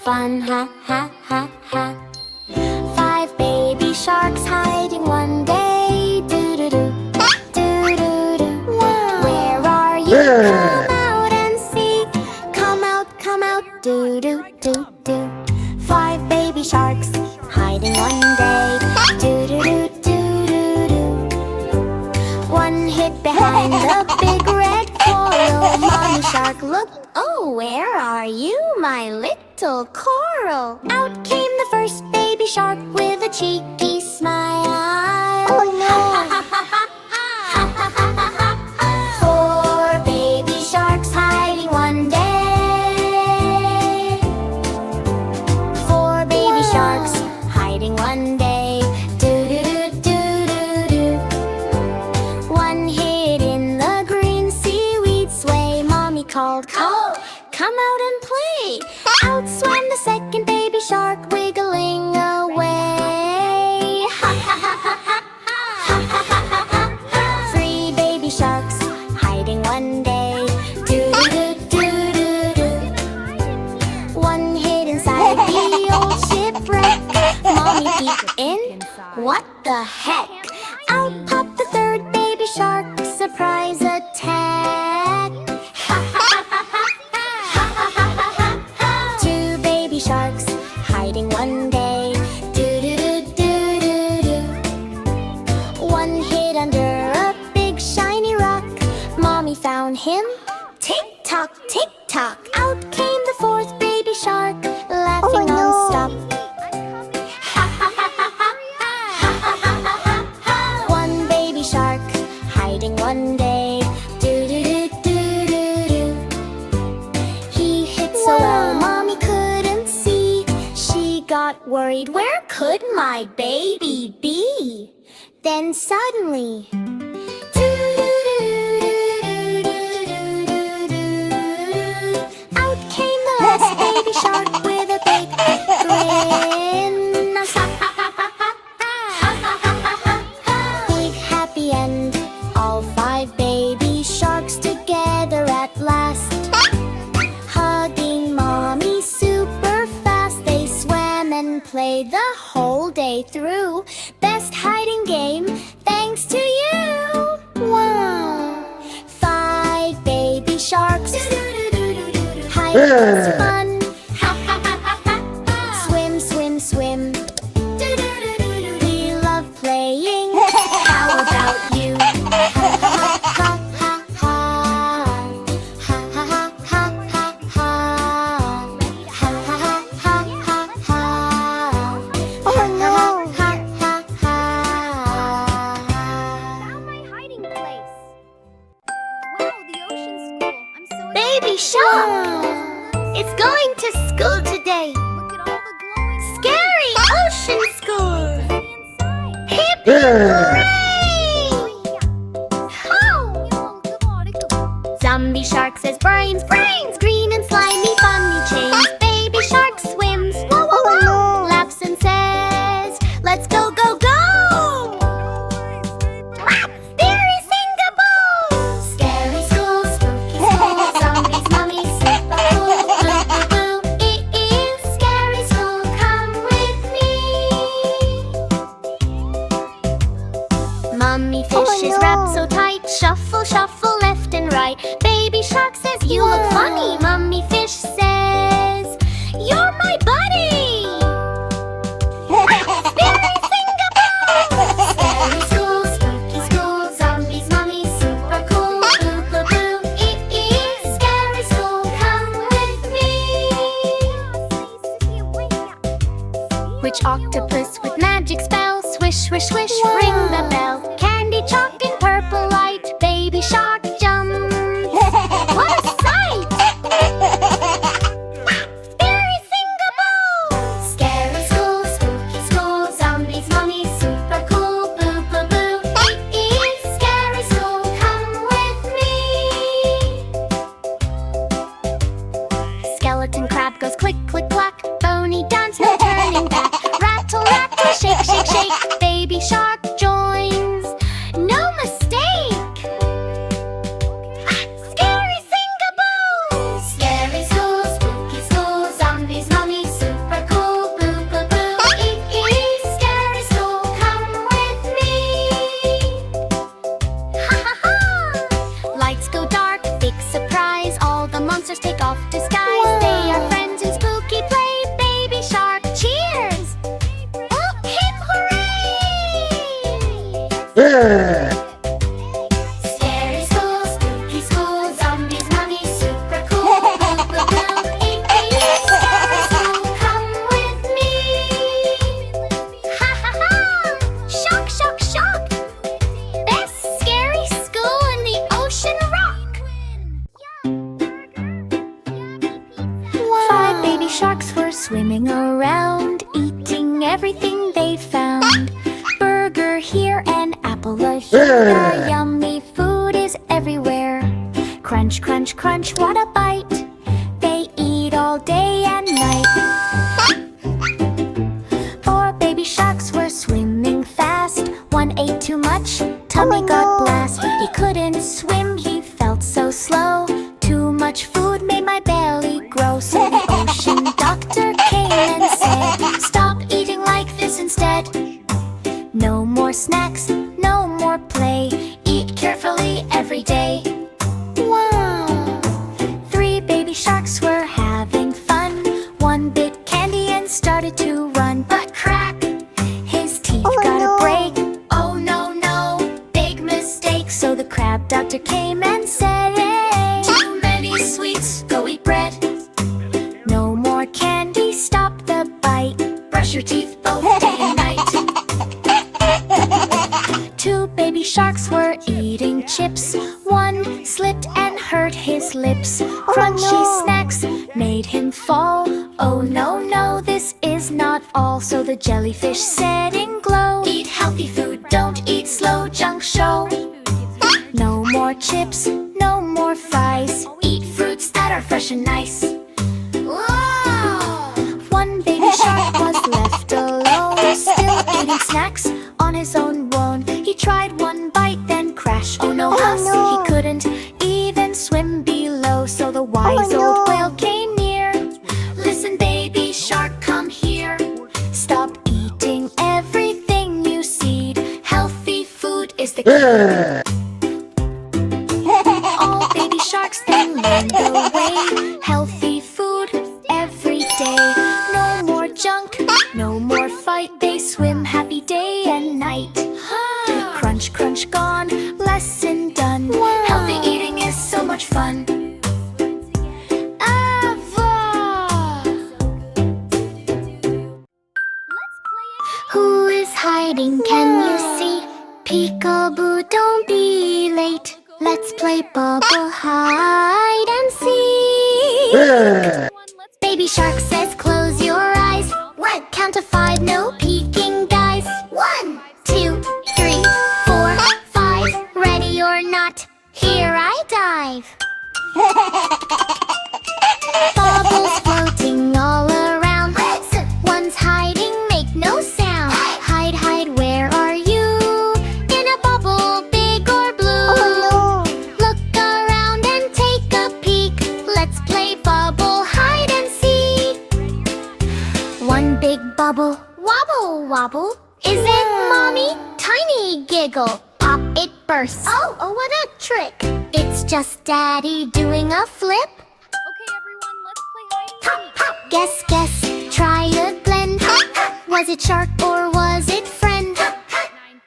fun, ha ha ha ha. 5 baby sharks hiding one day. Do-do-do, do-do-do. Where are you? Come out and see. Come out, do-do-do-do. 5 baby sharks hiding one day. Do-do-do, do-do-do. One hid behind the big red coral. Mommy shark looked. Oh, where are you, my little coral? Out came the first baby shark with a cheeky smile. Oh no! 4 baby sharks hiding one day. 4 baby sharks hiding one day. Do-do-do-do-do-do. One hid in the green seaweed sway. Mommy called, come out and play. Out swam the second baby shark, wiggling away. 3 baby sharks hiding one day. Do-do-do-do-do-do. One hid inside the old shipwreck. Mommy peeked in. What the heck? Out popped the third baby shark. Surprise attack. 2 baby sharks hiding one day. Do-do-do-do-do-do. One hid under a big shiny rock. Mommy found him. Tick-tock, tick-tock. Out came the 4th baby shark, laughing non-stop. 1 baby shark hiding one day. Do-do-do-do-do-do. He hid so well, Mommy couldn't see. She got worried, where could my baby be? Then suddenly, out came the last baby shark with a big grin. Big happy end, all 5 baby sharks together at last. Hugging Mommy super fast, they swam and played the whole day through. Best hiding game, thanks to you. Wow! 5 baby sharks hiding was fun. Swim, swim, swim. We love playing. How about you? Ha ha ha ha ha. Ha ha ha ha ha ha. Ha ha ha ha ha. Oh no! Ha ha ha. Found my hiding place. Wow, the ocean school. I'm so excited. Baby shark! It's going to school today. Look at all the glowing Scary ocean school. Hip hooray! Zombie shark says brains, brains, green and slimy, funny chains. Baby shark swims, whoa, whoa, whoa, laps and says, let's go, go, go! Scary Singapore! Scary school, spooky school, zombies, mummies, super cool, boo, boo, boo. It is scary school, come with me. Mummy fish is wrapped so tight, shuffle, shuffle, left and right. Baby shark says, you look funny. Mummy fish says, you're my buddy. Scary Singapore! Scary school, spooky school, zombies, mummies, super cool, boo, boo, boo. It is scary school, come with me. Which octopus with magic spell? Swish, swish, swish, ring the bell. Candy chalk in purple light. Baby shark jumps. What a sight! Scary Singapore! Scary school, spooky school, zombies, mummies, super cool, boo, boo, boo. It is scary school, come with me. Skeleton crab goes click, click, clack. Bony dance, no turning back. Rattle, rattle, shake, shake, shake. Baby shark joins. No mistake! Scary Singapore! Scary school, spooky school, zombies, mummies, baby sharks were swimming around, eating everything they found. Burger here and apple a here. Yummy food is everywhere. Crunch, crunch, crunch, what a bite. They eat all day and night. 4 baby sharks were swimming fast. One ate too much, tummy got blast. He couldn't swim, he felt so slow. Too much food made my belly grow. So the ocean doctor came and said, stop eating like this instead. No more snacks, no more play. Eat carefully every day. Wow! 3 baby sharks were having fun. One bit candy and started to run. But crack! His teeth got a break. Oh no, no, big mistake. So the crab doctor came and said, hey, too many sweets, go eat bread. No more candy, stop the bite. Brush your teeth both day and night. 2 baby sharks were eating chips. One slipped and hurt his lips. Crunchy snacks made him fall. Oh no, no, this is not all. So the jellyfish said in glow, eat healthy food, don't eat slow junk show. No more chips, no more fries. Eat fruits that are fresh and nice. Whoa! 1 baby shark was left alone, still eating snacks on his own bone. He tried one bite, then crashed. Oh no, huss! He couldn't even swim below. So the wise old whale came near. Listen, baby shark, come here. Stop eating everything you see. Healthy food is the key. All baby sharks then learned the way. Healthy food every day. No more junk, no more fight. They swim happy day and night. Crunch, crunch, gone, lesson done. Healthy eating is so much fun. Who is hiding, can you see? Peekaboo, don't be late. Let's play bubble hide and seek. Baby shark says close your eyes. What? Count to 5, no peeking, guys. 1, 2, 3, 4, 5. Ready or not, here I dive. Bubbles floating all around. One's hiding, make no sound. Hide, hide, where are you? In a bubble, big or blue? Look around and take a peek. Let's play bubble hide and seek. One big bubble, wobble, wobble. Is it mommy? Tiny giggle. Pop, it bursts. Oh, what a trick. It's just daddy doing a flip. Okay, everyone, let's play hide and seek. Guess, guess, try a blend. Was it shark or was it friend?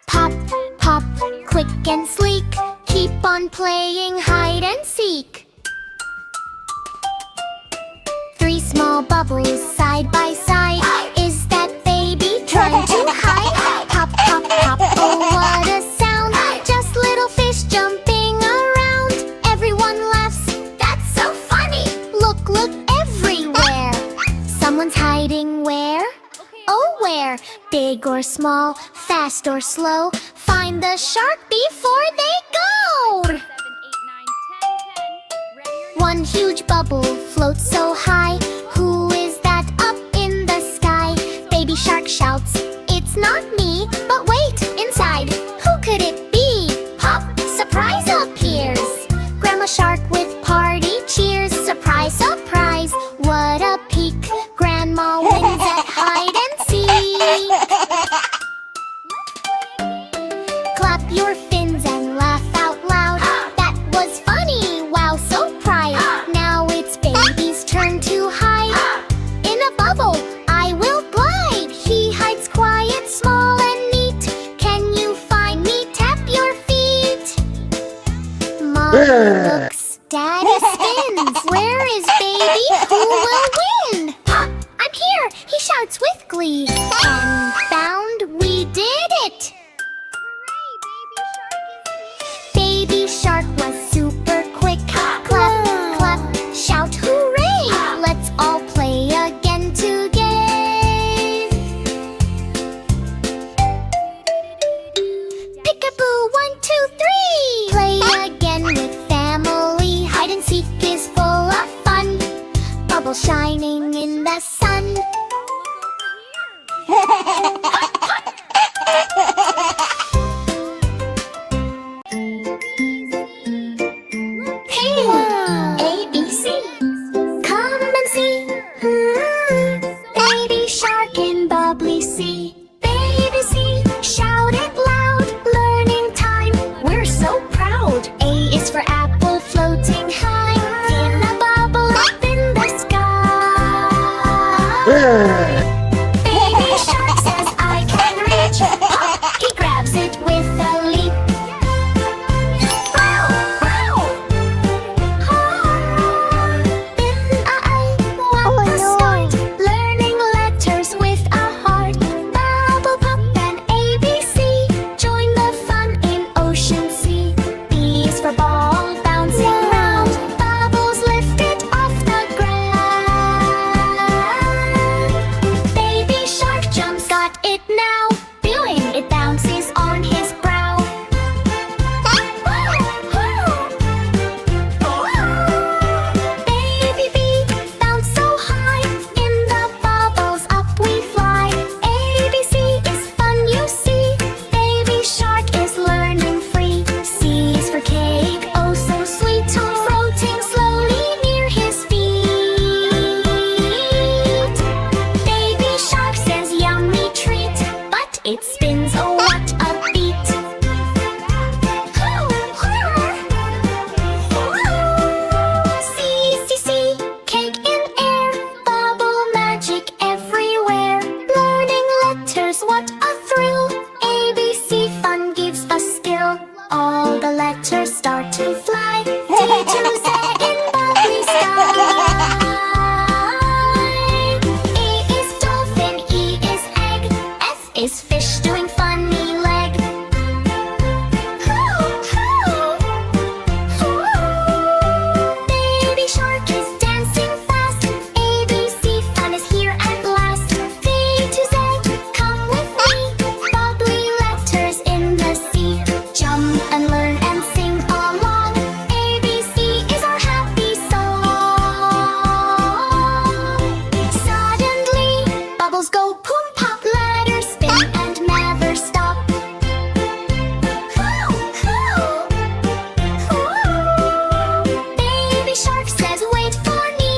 Pop, pop, quick and sleek. Keep on playing hide and seek. 3 small bubbles side by side. Is that baby trying to hide? Pop, pop, pop, oh what a sound. Just little fish jumping around. Everyone laughs, that's so funny. Look, look everywhere. Someone's hiding where? Oh, where? Big or small, fast or slow. Find the shark before they go. 7, 8, 9, 10, 10. Ready or not? One huge bubble floats so high. Who is that up in the sky? Baby shark shouts, it's not me. But wait, inside, who could it be? Pop, surprise appears. Grandma shark with party cheers. Surprise, surprise, what a peek. Grandma wins at hide and seek. Clap your fins and laugh out loud. That was funny, wow, so proud. Now it's baby's turn to hide. Baby shark says I can reach. Hop, he grabs it with a leap. Wow, wow. Then what a start. Learning letters with a heart. Bubble pop and ABC. Join the fun in ocean sea. B is for ball bouncing round. Bubbles lifted off the ground. Baby shark jumps, got it now. Doing it bounces on his brow. Baby bee, bounce so high. In the bubbles up we fly. ABC is fun, you see. Baby shark is learning free. C is for cake, oh so sweet. Floating slowly near his feet. Baby shark says yummy treat, but it spins, oh what a beat. C, cake in air, bubble magic everywhere. Learning letters, what a thrill. ABC fun gives us skill. All the letters start to fly. D to Z in bubbly sky. A is dolphin, E is egg, F is fish doing funny leg. Baby shark is dancing fast. ABC fun is here at last. V to Z, come with me. Bubbly letters in the sea. Jump and learn and sing along. ABC is our happy song. Suddenly, bubbles go boom pop, letters spin and never stop. Baby shark says, wait for me.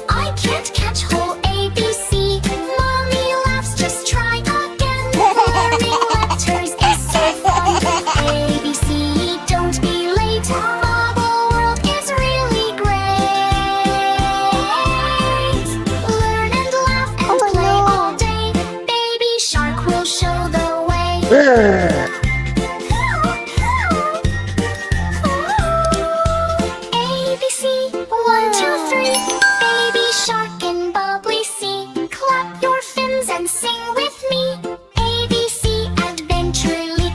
I can't catch whole ABC. Mommy laughs, just try again. Learning letters is so fun. ABC, don't be late. Bubble world is really great. Learn and laugh and play all day. Baby shark will show the way. ABC, 1, 2, 3. Baby shark and bubbly sea. Clap your fins and sing with me. ABC adventurely.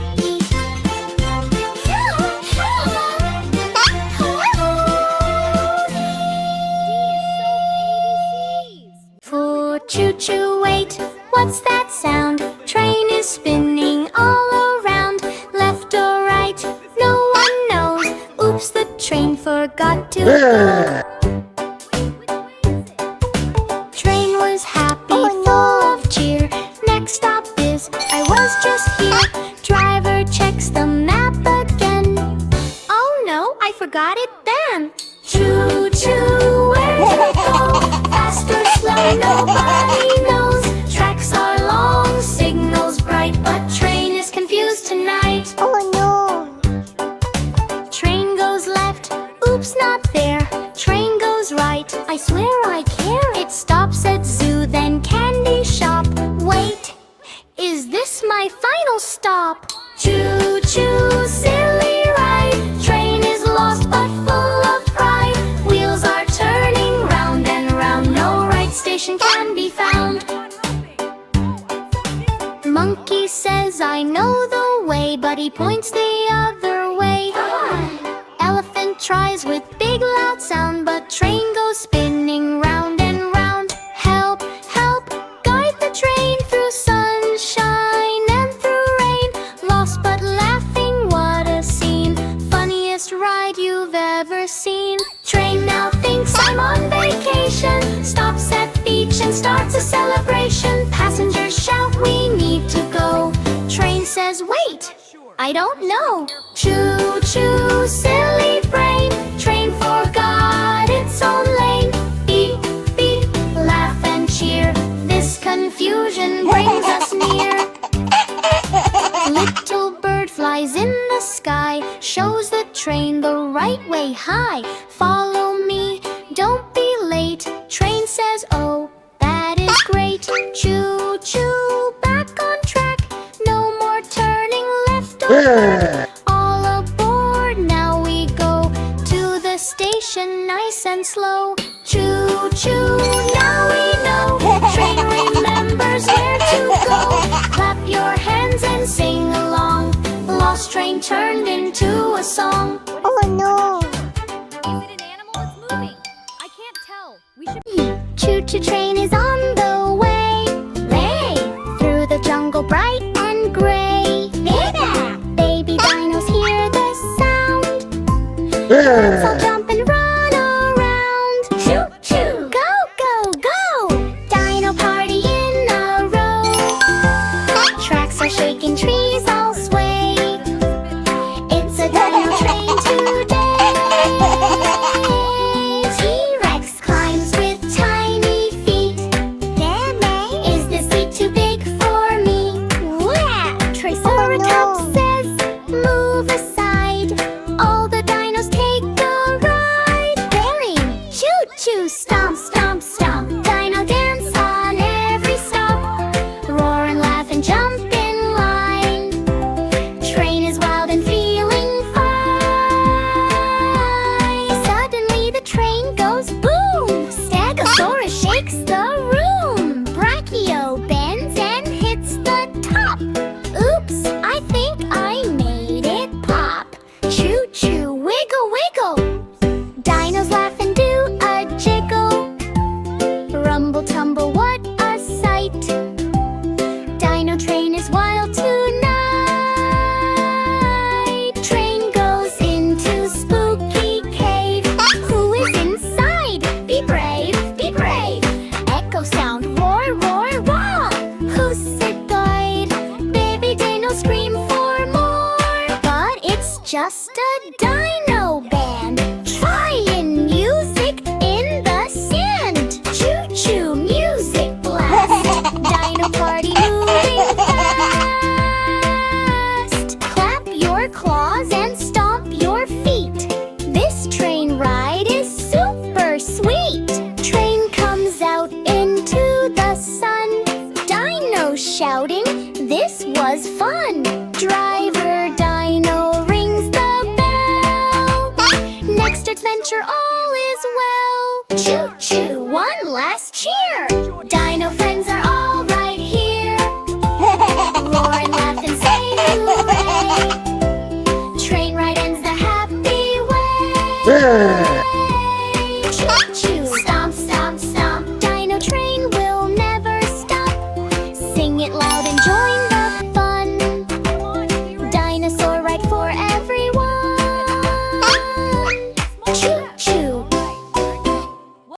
For choo choo, wait, what's that sound? Train is spinning all around. Left or right, no one knows. Oops, the train forgot to go. Train was happy, full of cheer. Next stop is, I was just here. Driver checks the map again. Oh no, I forgot it then. Choo choo, where to go? Fast or slow, nobody knows. Tracks are long, signals bright, but train is confused tonight. Oh no. Train goes left, oops, not there. Train goes right, I swear I care. It stops at zoo, then candy shop. Wait, is this my final stop? Choo choo, silly ride. Train is lost but full of pride. Wheels are turning round and round. No right station can be found. Monkey says I know the way, but he points the other way. Elephant tries with big loud sound, but train goes spinning round and round. Help, help, guide the train through sunshine and through rain. Lost but laughing, what a scene. Funniest ride you've ever seen. Train now thinks I'm on vacation. Stops at beach and starts a celebration. Passengers shout, we need to go. Train says, wait, I don't know. Choo choo, silly brain. Train forgot its own lane. Beep, beep, laugh and cheer. This confusion brings us near. Little bird flies in the sky, shows the train the right way. Hi, follow me, don't be late. Train says, oh, that is great. feet. Choo choo, back on track. No more turning left or right. All aboard, now we go to the station nice and slow. Choo choo, now we know. Train remembers where to go. Clap your hands and sing along. Lost train turned into a song. Oh no! Is it an animal that's moving? I can't tell. We should. Choo-choo train is on the way. Lay through the jungle bright and gray. Baby dinos hear the sound. Let's all jump and run around. Choo-choo, go, go, go. Dino party in a row. Tracks are shaking, trees all sway. It's a dino train today. T-Rex climbs with tiny feet. Is this seat too big for me? Triceratops says, move aside. All the dinos take a ride. Bearing, choo-choo, stomp, stomp, stomp. Dino dance on every stop. Roar and laugh and jump in line. Train is wild and feeling fine. Suddenly the train goes boom. Stegosaurus shakes the room. Brachio bends and hits the top. Oops, I think I made it pop. Choo-choo, wiggle, wiggle. Dinos laugh and do a jiggle. Rumble, tumble, what a sight. Dino train is wild tonight. Train goes into spooky cave. Who is inside? Be brave, be brave. Echo sound, roar, roar, roar. Who's it guide? Baby dino scream for more. But it's just a dino band. Trying music in the sand. Choo-choo, music blast. Dino party moving fast. Clap your claws and stomp your feet. This train ride is super sweet. Train comes out into the sun. Dino shouting, this was fun. Driver Dino rings the bell. Next adventure all is well. Choo-choo, one last cheer. Dino friends are all right here. Roar and laugh and say hooray. Train ride ends the happy way. Choo-choo, stomp, stomp, stomp. Dino train will never stop. Sing it loud and joyful.